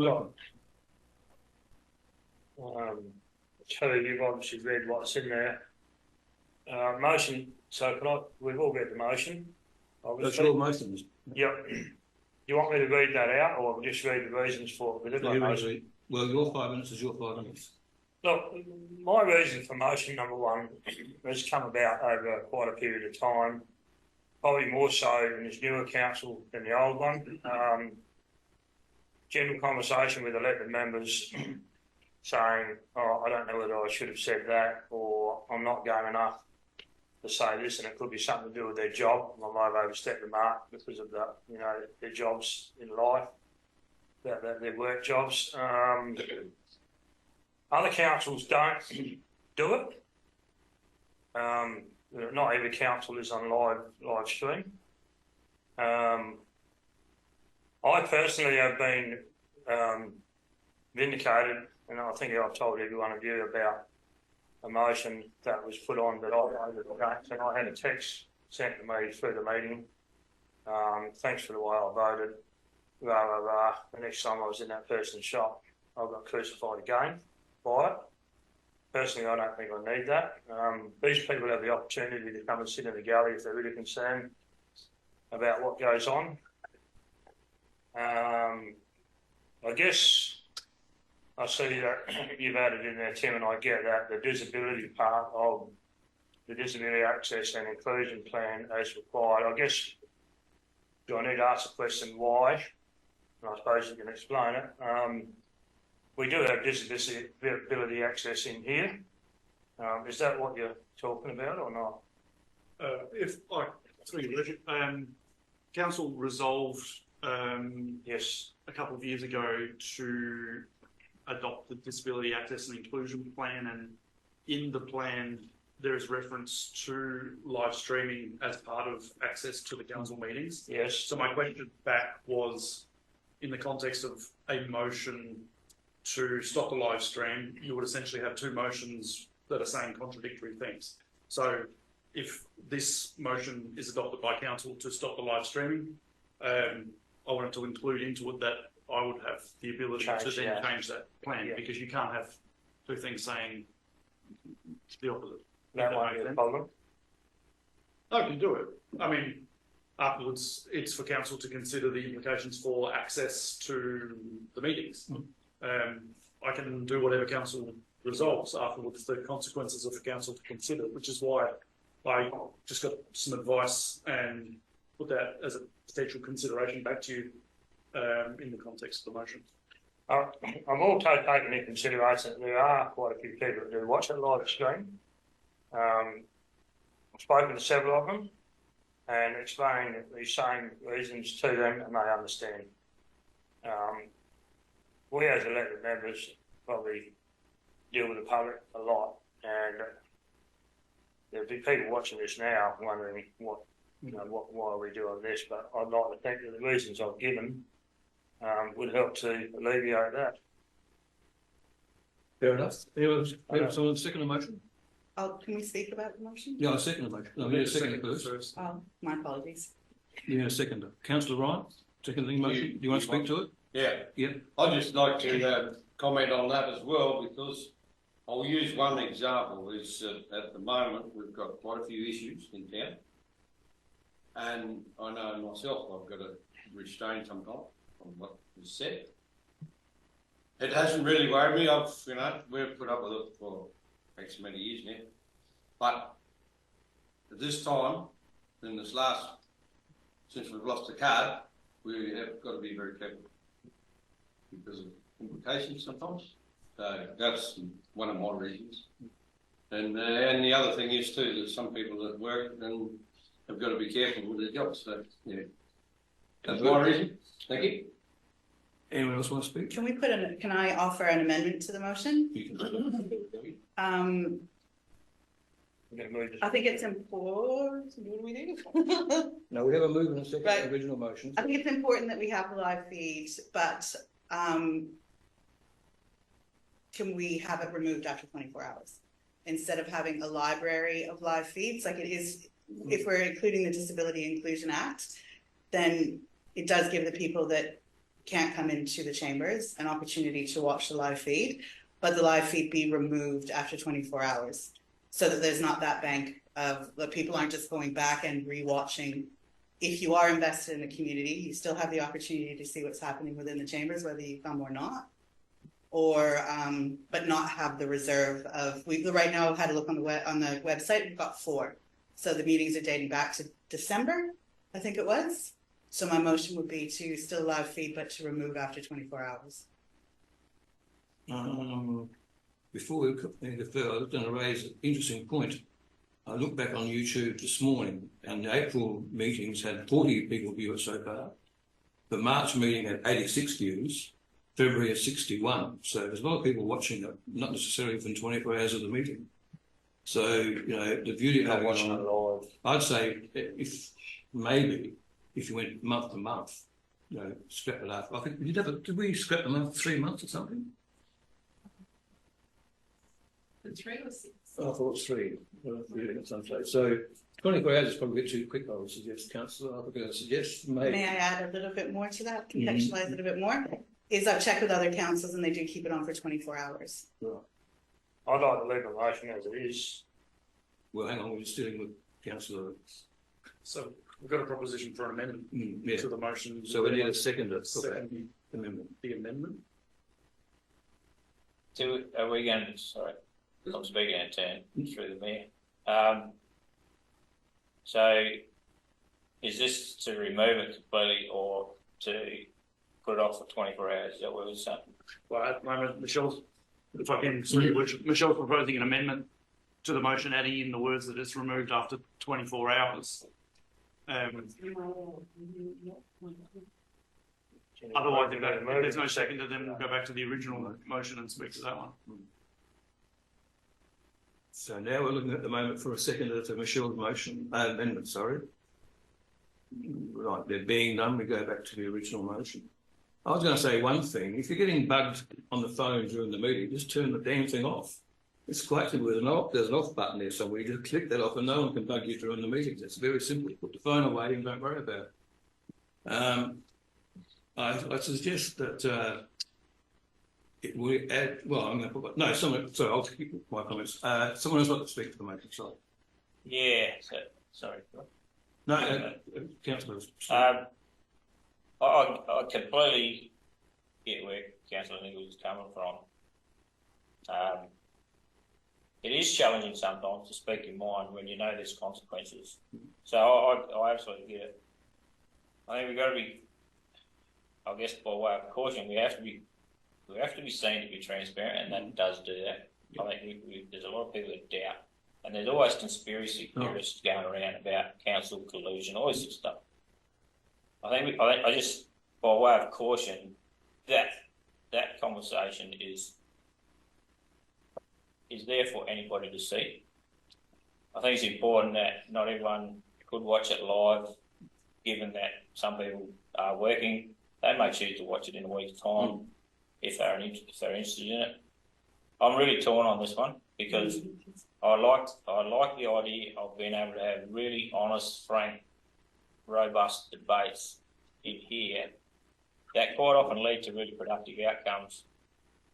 So you've obviously read what's in there. Motion. So we've all read the motion. Obviously. That's your motion. Yep. Do you want me to read that out, or just read the reasons for it? Well, your 5 minutes is your 5 minutes. Look, my reason for motion number one has come about over quite a period of time, probably more so in this newer council than the old one. General conversation with elected members saying, oh, I don't know whether I should have said that, or I'm not going enough to say this, and it could be something to do with their job. I might have overstepped the mark because of the, their jobs in life, their work jobs. Other councils don't do it. Not every council is on live stream. I personally have been vindicated, and I think I've told every one of you about a motion that was put on that I voted against, and I had a text sent to me through the meeting. Thanks for the way I voted. The next time I was in that person's shop, I got crucified again by it. Personally, I don't think I need that. These people have the opportunity to come and sit in the gallery if they're really concerned about what goes on. I guess I see that you've added in there, Tim, and I get that, the disability part of the disability access and inclusion plan as required. I guess, do I need to ask the question why? And I suppose you can explain it. We do have disability access in here. Is that what you're talking about or not? Council resolved yes, a couple of years ago to adopt the disability access and inclusion plan, and in the plan there is reference to live streaming as part of access to the council meetings. Yes. So my question back was, in the context of a motion to stop the live stream, you would essentially have two motions that are saying contradictory things. So if this motion is adopted by council to stop the live streaming, I wanted to include into it that I would have the ability to then change that plan, because you can't have two things saying the opposite. That might be a problem. I can do it. I mean, afterwards, it's for council to consider the implications for access to the meetings. I can do whatever council resolves afterwards. The consequences are for council to consider, which is why I just got some advice and put that as a potential consideration back to you in the context of the motion. I'm also taking into consideration that there are quite a few people that do watch it live stream. I've spoken to several of them and explained the same reasons to them, and they understand. We as elected members probably deal with the public a lot, and there'll be people watching this now wondering why are we doing this, but I'd like to think that the reasons I've given would help to alleviate that. Fair enough. Someone second the motion? Oh, can we speak about the motion? Yeah, I second the motion. No, you second it first. Oh, my apologies. Yeah, second. Councillor Ryan, seconding motion. Do you want to speak to it? Yeah. Yeah. I'd just like to comment on that as well, because I'll use one example. Is at the moment we've got quite a few issues in town, and I know myself I've got to restrain sometimes on what was said. It hasn't really worried me. We've put up with it for X many years now, but at this time, in this since we've lost the card, we have got to be very careful because of implications sometimes. So that's one of my reasons. And the other thing is too that some people that work and have got to be careful with their jobs. So yeah, that's my reason. Thank you. Anyone else want to speak? Can we can I offer an amendment to the motion? You can. I think it's important. What do we do? No, we have a move and a second. Right. Original motion. I think it's important that we have a live feed, but can we have it removed after 24 hours instead of having a library of live feeds like it is? If we're including the Disability Inclusion Act, then it does give the people that can't come into the chambers, an opportunity to watch the live feed, but the live feed be removed after 24 hours. So that there's not that bank of the people aren't just going back and rewatching. If you are invested in the community, you still have the opportunity to see what's happening within the chambers, whether you come or not. Or but not have the reserve of we right now. I've had a look on the website. We've got 4, so the meetings are dating back to December, I think it was. So my motion would be to still allow feed, but to remove after 24 hours. Before we go further, I was going to raise an interesting point. I looked back on YouTube this morning, and the April meetings had 40 people view it so far. The March meeting had 86 views. February is 61. So there's a lot of people watching it, not necessarily within 24 hours of the meeting. So, you know, the beauty of watching it live, I'd say if you went month to month, you know, scrap it up. I think did we scrap them up 3 months or something? 3 or 6? I thought it was 3. At some stage. So 24 hours is probably a bit too quick, I would suggest, Councillor. I was going to suggest maybe. May I add a little bit more to that, contextualize it a bit more? Is I've checked with other councils and they do keep it on for 24 hours. Right. I'd like to leave the motion as it is. Well, hang on, we're just dealing with Councillor. So we've got a proposition for an amendment Yeah. to the motion. So we need a second amendment. The amendment. Are we going to, sorry, I'm speaking in turn through the mayor. So is this to remove it completely or to put it off for 24 hours? Is that what we're saying? Well, at the moment, Michelle's proposing an amendment to the motion, adding in the words that it's removed after 24 hours. Otherwise, if there's no second, then we'll go back to the original motion and speak to that one. So now we're looking at the moment for a second to Michelle's motion, amendment, sorry. Right, they're being done, we go back to the original motion. I was going to say one thing, if you're getting bugged on the phone during the meeting, just turn the damn thing off. It's quite simple, there's an off button there somewhere, you just click that off and no one can bug you during the meetings. It's very simple, put the phone away and don't worry about it. I suggest that we add, well, I'm going to put, no, someone, sorry, I'll keep my comments. Someone else like to speak to the motion, sorry. Yeah, sorry. No, Councillor. I completely get where Councillor Nichols is coming from. It is challenging sometimes to speak your mind when you know there's consequences. So I absolutely get it. I think we've got to be, I guess by way of caution, we have to be seen to be transparent, and that does do that. I think there's a lot of people that doubt, and there's always conspiracy theorists going around about council collusion, all this sort of stuff. I just, by way of caution, that conversation is there for anybody to see. I think it's important that not everyone could watch it live, given that some people are working. They may choose to watch it in a week's time if they're interested in it. I'm really torn on this one because I like the idea of being able to have really honest, frank, robust debates in here that quite often lead to really productive outcomes.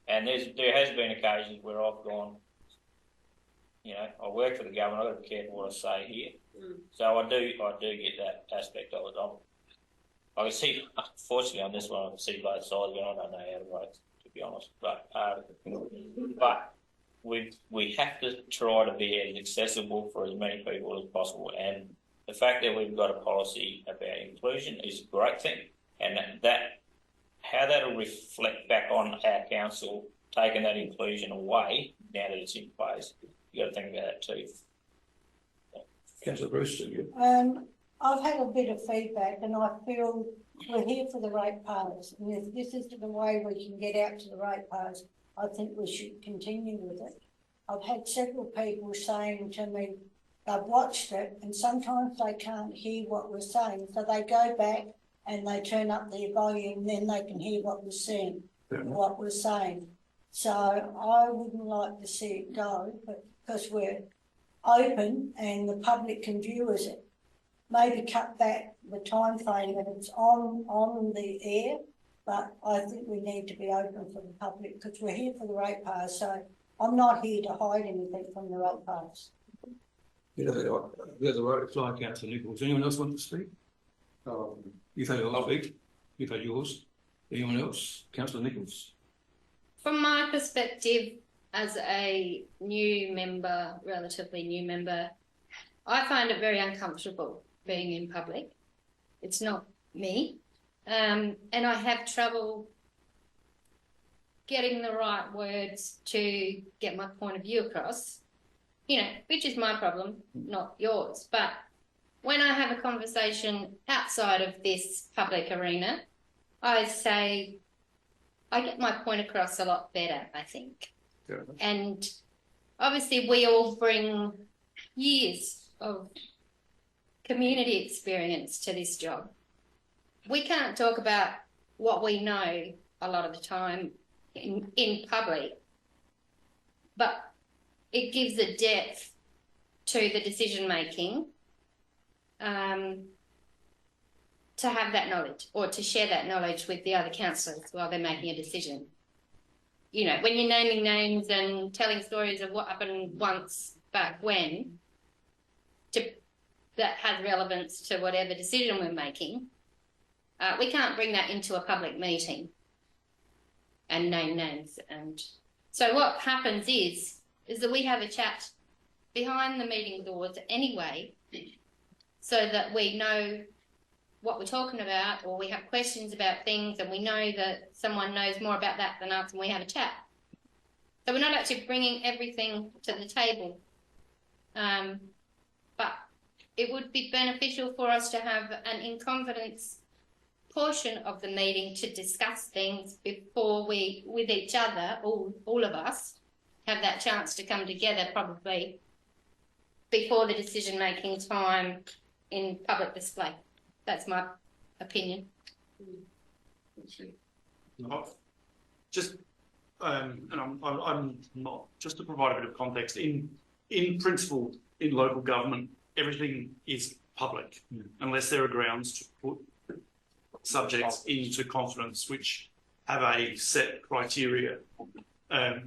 And there has been occasions where I've gone, you know, I work for the government, I've got to be careful what I say here. So I do get that aspect of it. I can see, unfortunately, on this one, I can see both sides, but I don't know how to vote, to be honest. But we have to try to be as accessible for as many people as possible. And the fact that we've got a policy about inclusion is a great thing. And how that'll reflect back on our council, taking that inclusion away now that it's in place, you've got to think about that too. Councillor Bruce, you. I've had a bit of feedback and I feel we're here for the ratepayers, and if this is the way we can get out to the ratepayers, I think we should continue with it. I've had several people saying to me they've watched it and sometimes they can't hear what we're saying, so they go back and they turn up their volume, then they can hear what we're saying, what we're saying. So I wouldn't like to see it go, but because we're open and the public can view it, maybe cut back the time frame that it's on the air but I think we need to be open for the public because we're here for the ratepayers. So I'm not here to hide anything from the ratepayers. There's a right reply, Councillor Nichols. Anyone else want to speak? You've had yours speak. You've had yours. Anyone else? Councillor Nichols. From my perspective, as a new member, relatively new member, I find it very uncomfortable being in public. It's not me. And I have trouble getting the right words to get my point of view across, you know, which is my problem, not yours. But when I have a conversation outside of this public arena, I say I get my point across a lot better, I think. And obviously we all bring years of community experience to this job. We can't talk about what we know a lot of the time in public, but it gives a depth to the decision making to have that knowledge or to share that knowledge with the other councillors while they're making a decision. You know, when you're naming names and telling stories of what happened once back when, that has relevance to whatever decision we're making, we can't bring that into a public meeting and name names. And so what happens is that we have a chat behind the meeting doors anyway, so that we know what we're talking about, or we have questions about things and we know that someone knows more about that than us and we have a chat. So we're not actually bringing everything to the table. But it would be beneficial for us to have an in-confidence portion of the meeting to discuss things before we, with each other, all of us, have that chance to come together probably before the decision-making time in public display. That's my opinion. Just, and I'm not, just to provide a bit of context, in principle, in local government, everything is public, unless there are grounds to put subjects into confidence which have a set criteria. I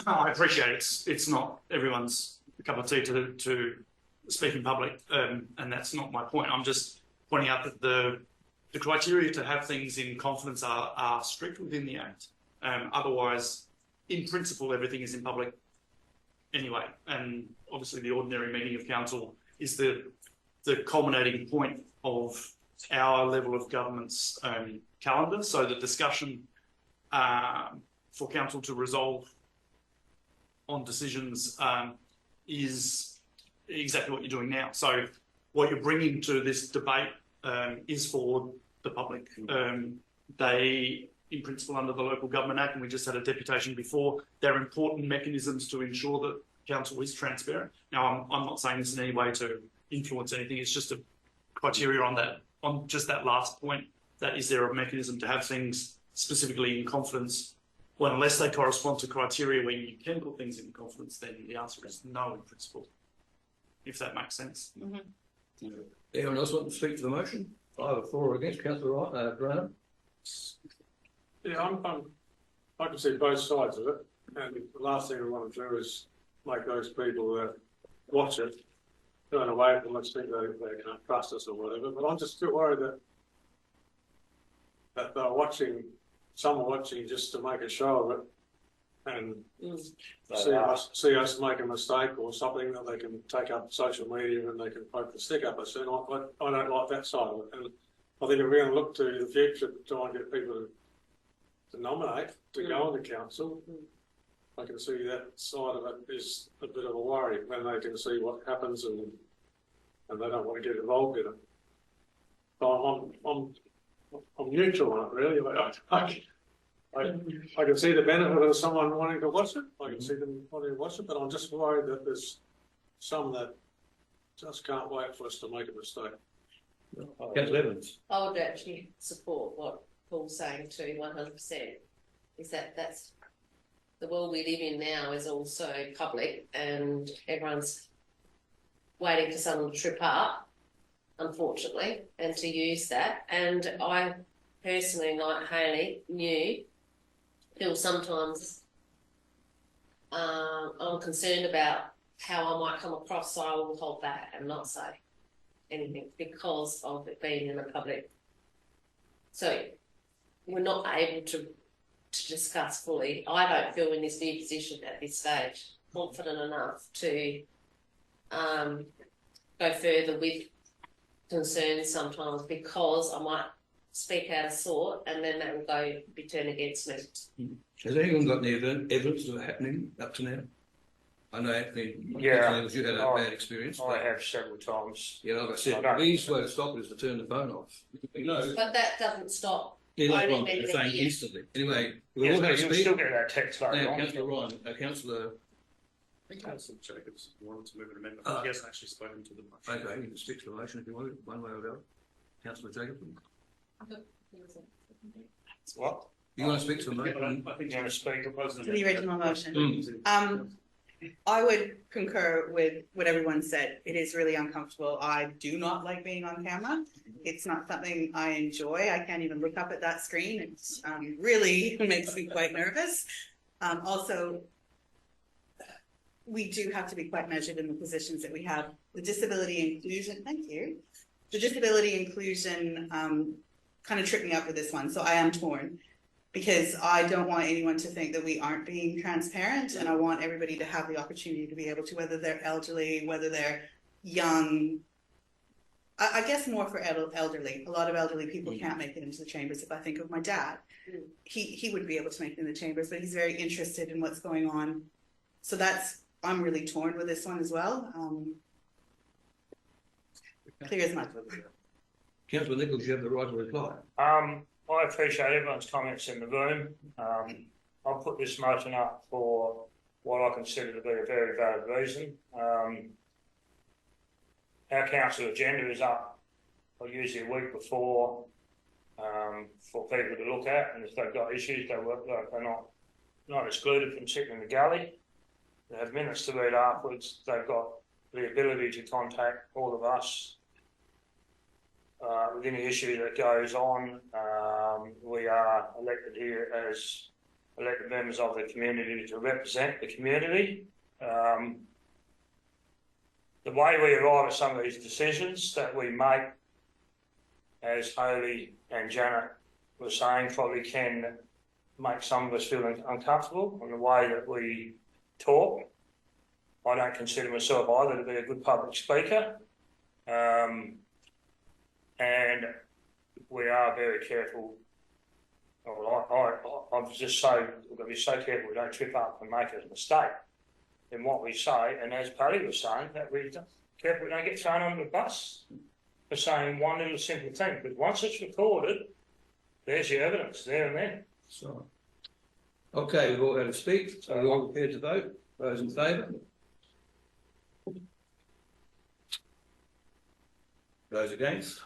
appreciate it's not everyone's cup of tea to speak in public, and that's not my point. I'm just pointing out that the criteria to have things in confidence are strict within the Act. Otherwise, in principle, everything is in public anyway. And obviously the ordinary meeting of council is the culminating point of our level of government's calendar. So the discussion for council to resolve on decisions is exactly what you're doing now. So what you're bringing to this debate is for the public. They, in principle, under the Local Government Act, and we just had a deputation before, they're important mechanisms to ensure that council is transparent. Now, I'm not saying this in any way to influence anything. It's just a criteria on that, on just that last point. That is there a mechanism to have things specifically in confidence? Well, unless they correspond to criteria where you can put things in confidence, then the answer is no in principle. If that makes sense. Mm-hmm. Anyone else want to speak to the motion? Either for or against? Councillor Graham? Yeah, I can see both sides of it, and the last thing I want to do is make those people that watch it turn away from us, think they can't trust us or whatever. But I'm just still worried that they're watching, some are watching just to make a show of it and see us make a mistake or something that they can take up social media and they can poke the stick up us. And I don't like that side of it. And I think if we're going to look to the future to try and get people to nominate to go on the council, I can see that side of it is a bit of a worry when they can see what happens and they don't want to get involved in it. So I'm neutral on it really. I can see the benefit of someone wanting to watch it. I can see them wanting to watch it, but I'm just worried that there's some that just can't wait for us to make a mistake. Councillor Evans. I would actually support what Paul's saying too, 100%. Is that's the world we live in now is also public, and everyone's waiting for someone to trip up, unfortunately, and to use that. And I personally, like Hayley, feel sometimes I'm concerned about how I might come across, so I will hold back and not say anything because of it being in the public. So we're not able to discuss fully. I don't feel in this new position at this stage confident enough to go further with concerns sometimes because I might speak out of sort and then that will be turned against me. Has anyone got any evidence of it happening up to now? I know, Anthony, Yeah, you had a bad experience. I have several times. Yeah, like I said, the easiest way to stop it is to turn the phone off. No. But that doesn't stop. Yeah, like only Ron being was saying here. instantly. Anyway, we Yes, all but have you'll speak. still get that text later Now, on. Councillor Ryan, Councillor. I think Councillor Jacobs wanted to move an amendment. Ah. He hasn't actually spoken to the motion. Okay, you can speak to the motion if you want, one way or the other. Councillor Jacob. What? You want to speak to the motion? I think You want to speak? To the original motion. Mm. I would concur with what everyone said. It is really uncomfortable. I do not like being on camera. It's not something I enjoy. I can't even look up at that screen. It really makes me quite nervous. Also, we do have to be quite measured in the positions that we have. The disability inclusion, thank you. The disability inclusion kind of tripped me up with this one. So I am torn, because I don't want anyone to think that we aren't being transparent, and I want everybody to have the opportunity to be able to, whether they're elderly, whether they're young. I guess more for elderly. A lot of elderly people can't make it into the chambers. If I think of my dad, he would be able to make it in the chambers, but he's very interested in what's going on. So I'm really torn with this one as well. Clear as mud. Councillor Nichols, you have the right to reply. I appreciate everyone's comments in the room. I'll put this motion up for what I consider to be a very valid reason. Our council agenda is up usually a week before for people to look at, and if they've got issues, they're not excluded from sitting in the galley. They have minutes to read afterwards. They've got the ability to contact all of us with any issue that goes on. We are elected here as elected members of the community to represent the community. The way we arrive at some of these decisions that we make, as Hayley and Janet were saying, probably can make some of us feel uncomfortable on the way that we talk. I don't consider myself either to be a good public speaker. And we are very careful. I'm just so, we've got to be so careful we don't trip up and make a mistake in what we say. And as Paddy was saying, that we careful we don't get thrown under the bus for saying one little simple thing. But once it's recorded, there's your evidence there and then. So, okay, we've all had to speak. So we're all prepared to vote. Those in favour? Those against?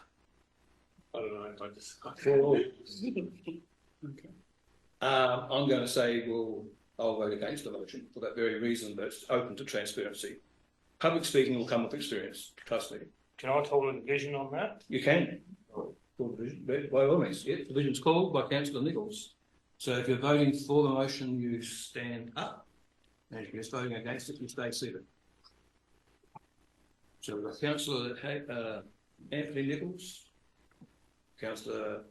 I don't know. I just. Okay. I'm going to say I'll vote against the motion for that very reason, that it's open to transparency. Public speaking will come with experience, trust me. Can I call a division on that? You can. Call division, by all means. Yeah, division's called by Councillor Nichols. So if you're voting for the motion, you stand up. And if you're voting against it, you stay seated. So we've got Councillor Anthony Nichols, Councillor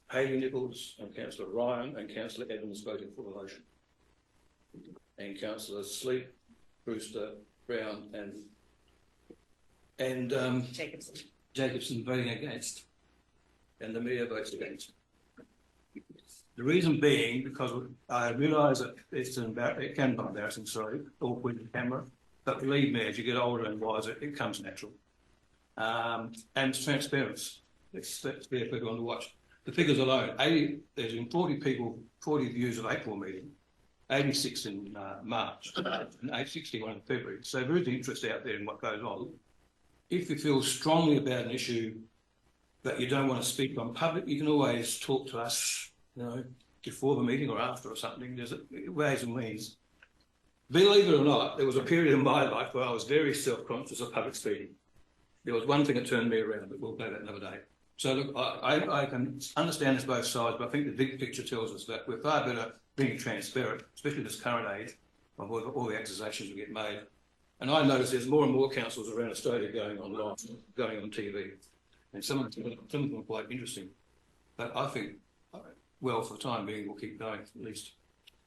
Hayley Nichols, and Councillor Ryan and Councillor Evans voting for the motion. And Councillor Sleep, Brewster, Brown and Jacobson voting against. And the Mayor votes against. The reason being because I realise that it can be embarrassing, awkward with the camera, but believe me, as you get older and wiser, it comes natural. And it's transparent. It's there for everyone to watch. The figures alone, there's been 40 views of April meeting, 86 in March, and 61 in February. So there is interest out there in what goes on. If you feel strongly about an issue that you don't want to speak on public, you can always talk to us, before the meeting or after or something. There's ways and means. Believe it or not, there was a period in my life where I was very self-conscious of public speaking. There was one thing that turned me around, but we'll go that another day. So look, I can understand this both sides, but I think the big picture tells us that we're far better being transparent, especially this current age of all the accusations we get made. And I notice there's more and more councils around Australia going online, going on TV, and some of them are quite interesting. But I think, well, for the time being, we'll keep going at least.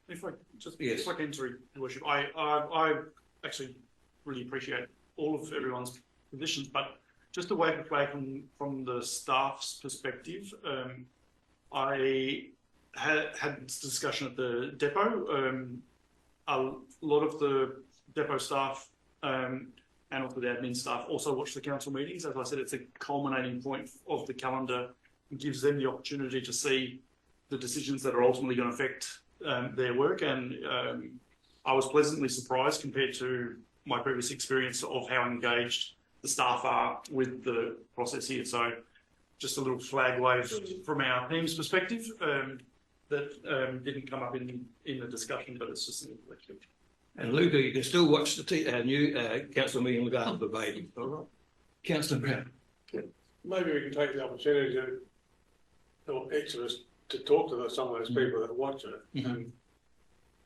If I just Yes. if I can enter, Your Worship, I actually really appreciate all of everyone's positions, but just to wave a flag from the staff's perspective, I had this discussion at the depot. A lot of the depot staff and also the admin staff also watch the council meetings. As I said, it's a culminating point of the calendar. It gives them the opportunity to see the decisions that are ultimately going to affect their work. And I was pleasantly surprised compared to my previous experience of how engaged the staff are with the process here. So just a little flag wave from our team's perspective that didn't come up in the discussion, but it's just an reflection. And Luca, you can still watch the new council meeting regardless of the baby. All right, Councillor Brown. Maybe we can take the opportunity or each of us, to talk to some of those people that watch it and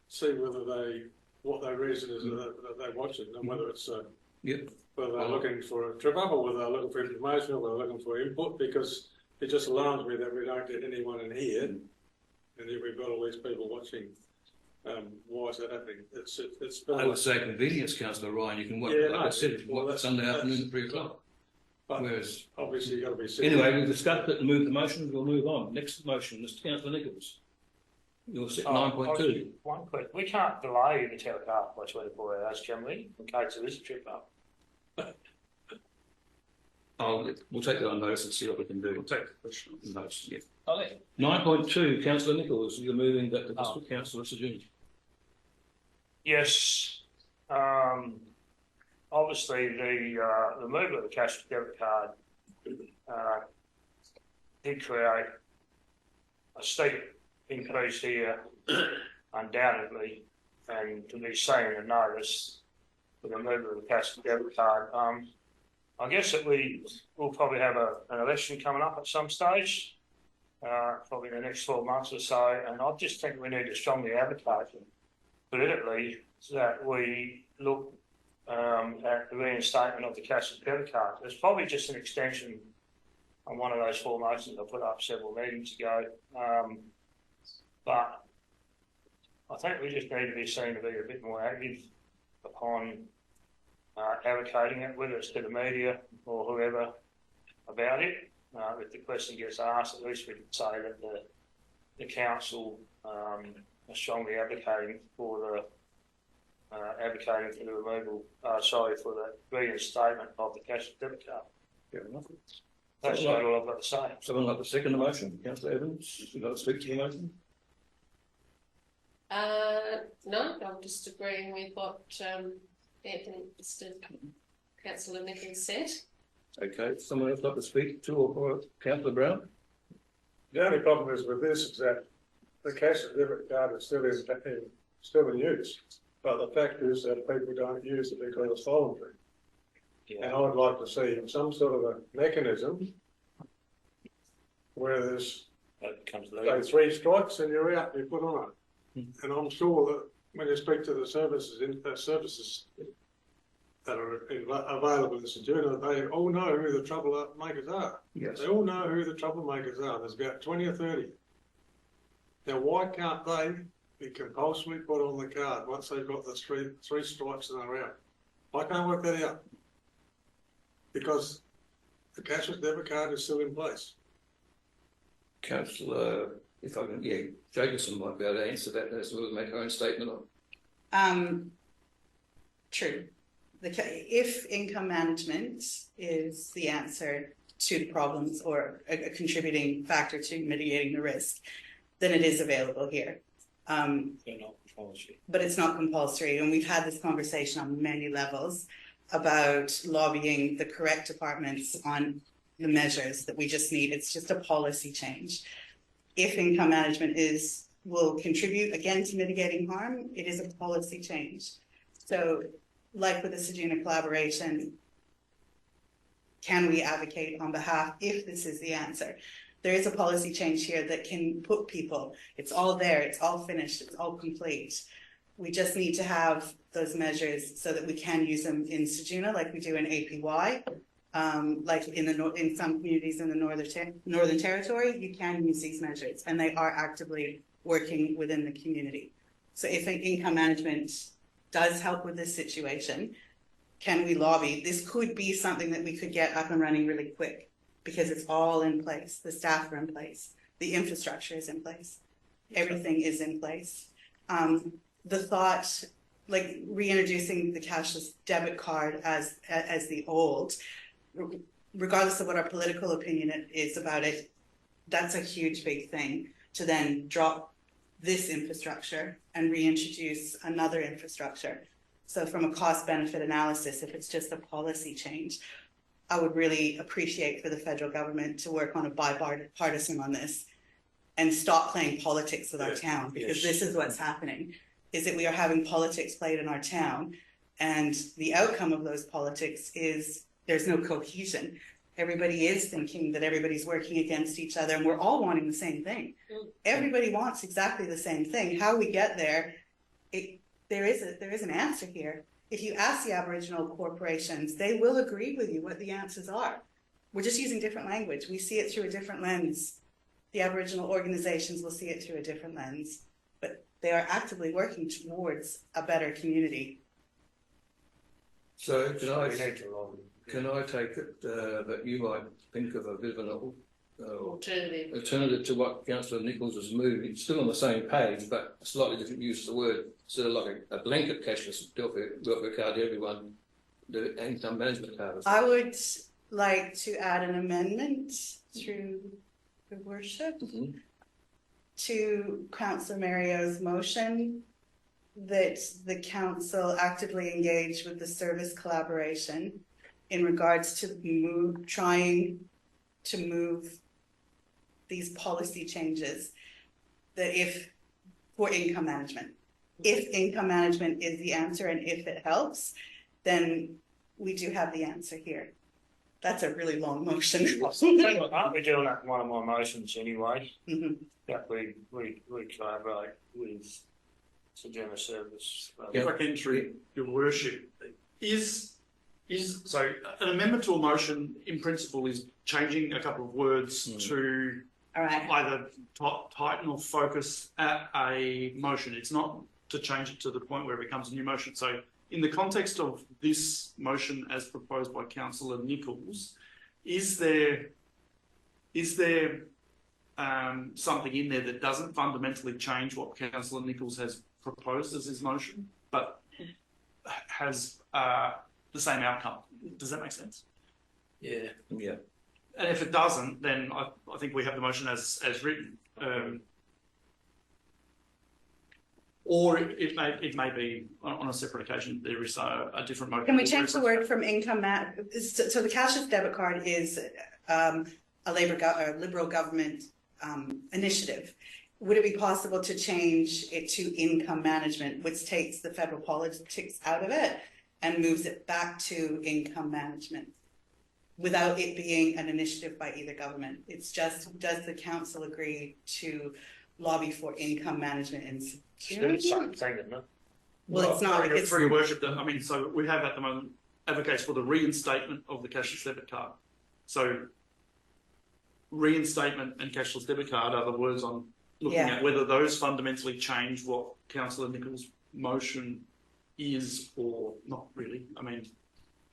see what their reason is that they watch it, and whether it's whether they're looking for a trip up or whether they're looking for information or whether they're looking for input, because it just alarms me that we don't get anyone in here, and yet we've got all these people watching. Why is that happening? I would say convenience, Councillor Ryan. You can watch, I said, Sunday afternoon at 3 o'clock. But whereas, obviously you've got to be sitting. Anyway, we've discussed it and moved the motion. We'll move on. Next motion, Mr. Councillor Nichols. You're set 9.2. One quick. We can't delay the telecast by 24 hours, can we? In case there is a trip up. We'll take that on notice and see what we can do. We'll take the question. Notice, yeah. Okay. 9.2, Councillor Nichols. You're moving that to District Councillor Ceduna. Yes. Obviously, the removal of the cash debit card did create a steep increase here, undoubtedly, and to be seen and noticed the removal of the cash debit card. I guess that we will probably have an election coming up at some stage, probably in the next 12 months or so, and I just think we need to strongly advocate politically that we look at the reinstatement of the cash and debit card. It's probably just an extension on one of those 4 motions I put up several meetings ago. But I think we just need to be seen to be a bit more active upon advocating it, whether it's to the media or whoever about it. If the question gets asked, at least we can say that the council are strongly advocating for the removal, for the reinstatement of the cash and debit card. Fair enough. That's about all I've got to say. Someone like to second the motion? Councillor Evans, you've got to speak to the motion? No, I'm just agreeing with what Mr. Councillor Nichols said. Okay, someone else like to speak to or for Councillor Brown? The only problem is with this is that the cash and debit card is still in use, but the fact is that people don't use it because it's voluntary. Yeah. And I would like to see some sort of a mechanism where there's say 3 strikes and you're out, you put on it. And I'm sure that when you speak to the services that are available in Ceduna, they all know who the troublemakers are. Yes. They all know who the troublemakers are. There's about 20 or 30. Now, why can't they be compulsorily put on the card once they've got the three strikes and they're out? I can't work that out because the cashless debit card is still in place. Councillor, if I can, Jacobson might be able to answer that as well as make her own statement on. True. If income management is the answer to the problems or a contributing factor to mitigating the risk, then it is available here. But it's not compulsory. And we've had this conversation on many levels about lobbying the correct departments on the measures that we just need. It's just a policy change. If income management will contribute again to mitigating harm, it is a policy change. So like with the Ceduna collaboration, can we advocate on behalf if this is the answer? There is a policy change here that can put people, it's all there, it's all finished, it's all complete. We just need to have those measures so that we can use them in Ceduna like we do in APY. Like in some communities in the Northern Territory, you can use these measures and they are actively working within the community. So if income management does help with this situation, can we lobby? This could be something that we could get up and running really quick because it's all in place. The staff are in place. The infrastructure is in place. Everything is in place. The thought, like reintroducing the cashless debit card as the old, regardless of what our political opinion is about it, that's a huge big thing to then drop this infrastructure and reintroduce another infrastructure. So from a cost benefit analysis, if it's just a policy change, I would really appreciate for the federal government to work on a bipartisan on this and stop playing politics with our town, because this is what's happening, is that we are having politics played in our town, and the outcome of those politics is there's no cohesion. Everybody is thinking that everybody's working against each other, and we're all wanting the same thing. Everybody wants exactly the same thing. How we get there, there is an answer here. If you ask the Aboriginal corporations, they will agree with you what the answers are. We're just using different language. We see it through a different lens. The Aboriginal organizations will see it through a different lens, but they are actively working towards a better community. So can I take it that you might think of a bit of an alternative to what Councillor Nichols has moved? It's still on the same page, but a slightly different use of the word. Instead of like a blanket cashless welfare card to everyone, the income management card. I would like to add an amendment through your worship to Councillor Mario's motion that the council actively engage with the service collaboration in regards to trying to move these policy changes, that for income management, if income management is the answer and if it helps, then we do have the answer here. That's a really long motion. Aren't we doing that in one of my motions anyway? That we collaborate with Ceduna Service. If I can, through your worship, so an amendment to a motion in principle is changing a couple of words to either tighten or focus at a motion. It's not to change it to the point where it becomes a new motion. So in the context of this motion as proposed by Councillor Nichols, is there something in there that doesn't fundamentally change what Councillor Nichols has proposed as his motion, but has the same outcome? Does that make sense? Yeah. And if it doesn't, then I think we have the motion as written. Or it may be on a separate occasion there is a different motion. Can we change the word from income? So the cashless debit card is a Liberal government initiative. Would it be possible to change it to income management, which takes the federal politics out of it and moves it back to income management without it being an initiative by either government? It's just, does the council agree to lobby for income management in Ceduna? It's the same thing, isn't it? Well, it's not. It's for your worship. I mean, so we have at the moment advocates for the reinstatement of the cashless debit card. So reinstatement and cashless debit card are the words I'm looking at, whether those fundamentally change what Councillor Nichols' motion is or not really. I mean,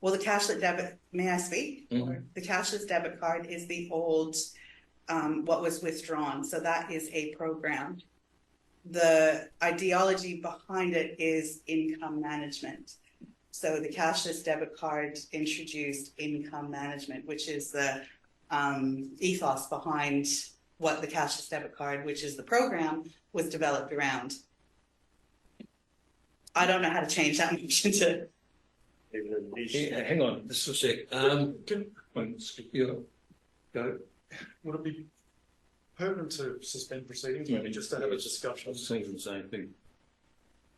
well, the cashless debit, may I speak? The cashless debit card is the old, what was withdrawn. So that is a program. The ideology behind it is income management. So the cashless debit card introduced income management, which is the ethos behind what the cashless debit card, which is the program, was developed around. I don't know how to change that motion to. Hang on, just a sec. Go. Would it be pertinent to suspend proceedings, maybe just to have a discussion? I was thinking the same thing.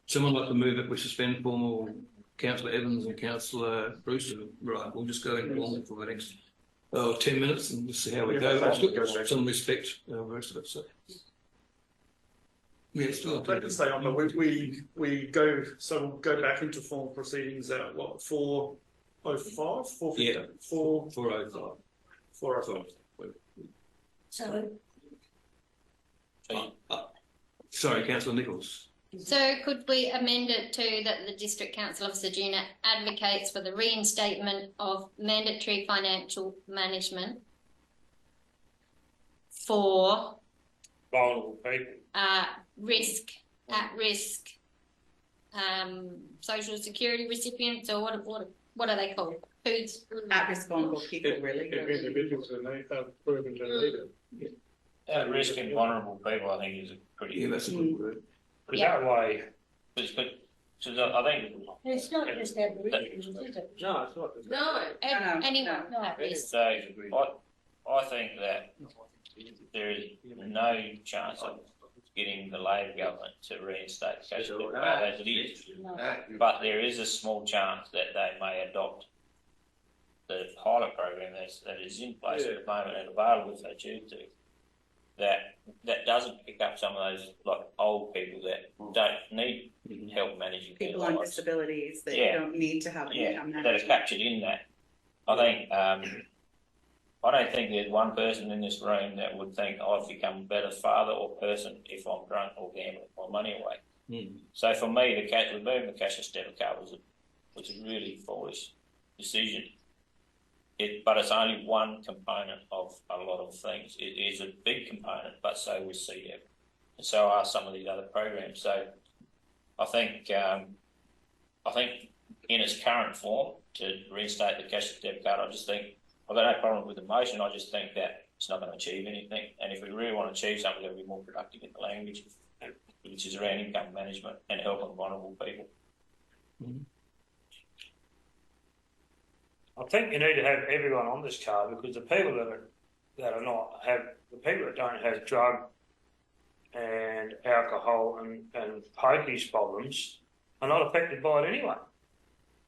Someone like to move it, we suspend formal Councillor Evans and Councillor Brewster. Right, we'll just go in on for the next 10 minutes and we'll see how we go. Some respect for the rest of it. So. Yeah, still. Let me stay on, but we go. So we'll go back into formal proceedings at what 4:05? Yeah. 4:05. 4:05. So, Sorry, Councillor Nichols. So could we amend it to that the District Council of Ceduna advocates for the reinstatement of mandatory financial management for Vulnerable people. at-risk social security recipients, or what are they called? Who's At-risk vulnerable people, really. Individuals that need, proven to need it. At risk and vulnerable people, I think, is a pretty. Yeah, that's a good word. But that way, It's good. So I think it's not just Aboriginals, is it? No, it's not. No, anyone no. at risk? so. I think that there is no chance of getting the Labor government to reinstate the cash debt as it is, but there is a small chance that they may adopt the pilot program that is in place at the moment and available if they choose to. That doesn't pick up some of those like old people that don't need help managing People their on lives. disabilities that Yeah. don't need to have an income that are management. captured in that. I think I don't think there's one person in this room that would think I've become a better father or person if I'm drunk or gambling my money away. So for me, removing the cashless debit card was a really foolish decision. But it's only one component of a lot of things. It is a big component, but so was CDEP, and so are some of these other programs. So I think in its current form to reinstate the cashless debit card, I just think I've got no problem with the motion. I just think that it's not going to achieve anything. And if we really want to achieve something, we've got to be more productive in the language, which is around income management and helping vulnerable people. I think you need to have everyone on this card, because the people that don't have drug and alcohol and pokies problems are not affected by it anyway.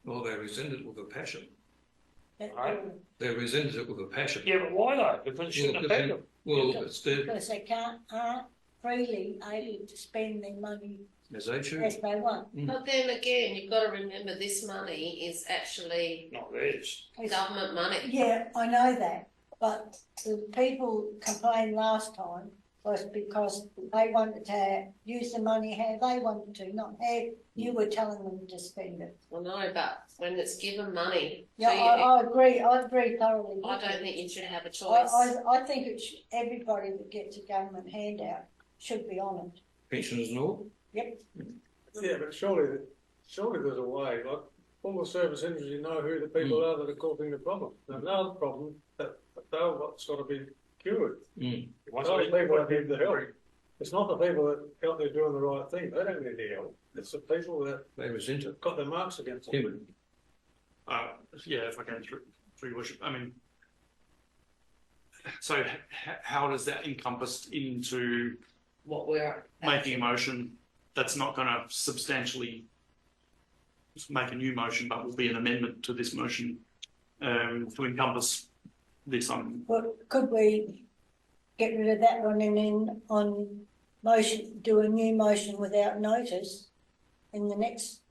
Well, they resent it with a passion. Right. They resent it with a passion. Yeah, but why though? Because it shouldn't affect them. Well, it's their, Because they aren't freely able to spend their money as they choose. as they want. but then again, you've got to remember this money is actually Not theirs. government money. Yeah, I know that, but the people complained last time was because they wanted to use the money how they wanted to, not how you were telling them to spend it. Well, no, but when it's given money, Yeah, to you, I agree thoroughly. I with don't you. think you should have a choice. I think everybody that gets a government handout should be on it. Pensioners and all. Yep. Yeah, but surely there's a way, like, all the service industry know who the people are that are causing the problem. They know the problem, that they're what's got to be cured. It's not the people that need the help. It's not the people that out there doing the right thing. They don't need the help. It's the people that They resent it. got their marks against them. Yeah, if I can through your worship. I mean, so how does that encompass into What we're making a motion that's not going to substantially make a new motion, but will be an amendment to this motion to encompass this on? Well, could we get rid of that one and then on motion, do a new motion without notice in the next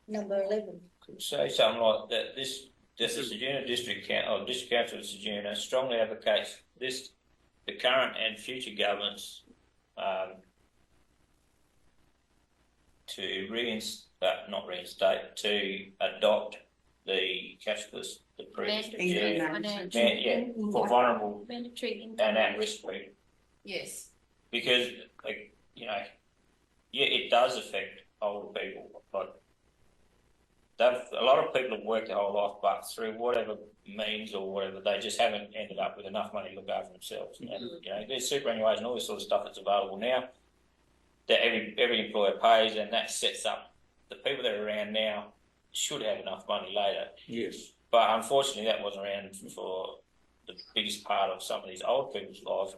number 11? Could say something like that. The Ceduna District Council of Ceduna strongly advocates the current and future governments to adopt the cashless, the for vulnerable Mandatory income. and at-risk people. yes. Because, like, it does affect older people. Like, a lot of people have worked their whole life, but through whatever means or whatever, they just haven't ended up with enough money to look after themselves. And there's superannuation and all this sort of stuff that's available now that every employer pays, and that sets up the people that are around now should have enough money later. Yes. But unfortunately, that wasn't around for the biggest part of some of these old people's lives.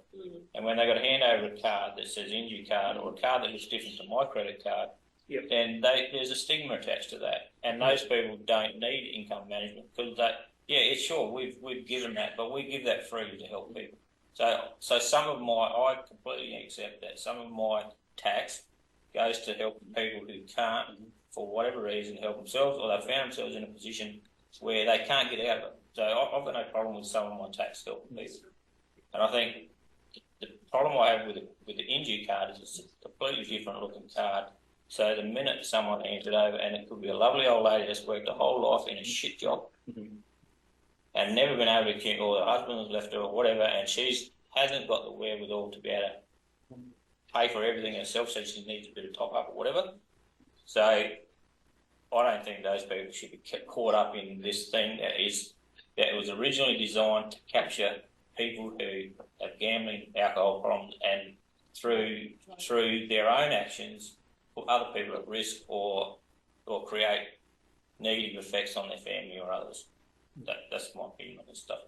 And when they got to hand over a card that says injury card or a card that looks different to my credit card, Yep. then there's a stigma attached to that, and those people don't need income management because it's sure we've given that, but we give that freely to help people. So some of I completely accept that some of my tax goes to help people who can't, for whatever reason, help themselves, or they found themselves in a position where they can't get out of it. So I've got no problem with some of my tax helping people. And I think the problem I have with the Inju card is it's a completely different looking card. So the minute someone hands it over, and it could be a lovely old lady that's worked her whole life in a shit job and never been able to or the husband has left her or whatever, and hasn't got the wherewithal to be able to pay for everything herself, so she needs a bit of top up or whatever. So I don't think those people should be caught up in this thing that was originally designed to capture people who have gambling, alcohol problems, and through their own actions put other people at risk or create negative effects on their family or others. That's my opinion on this stuff.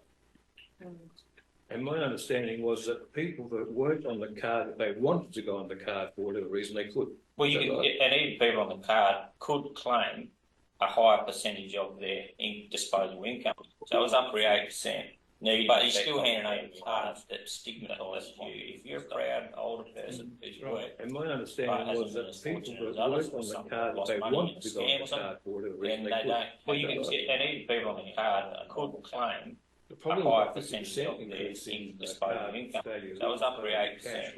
And my understanding was that people that weren't on the card, that they wanted to go on the card for whatever reason, they could. Well, and even people on the card could claim a higher percentage of their disposable income. So it was up to 8%. But you're still handing over cards that stigmatise you. If you're a proud older person who's worked, and my understanding was that people that weren't on the card, they wanted to go on the card for whatever reason, they don't. Well, you can see, and even people on the card could claim the problem a higher with percentage 50% of their increase in disposable income. So it was up to 8%.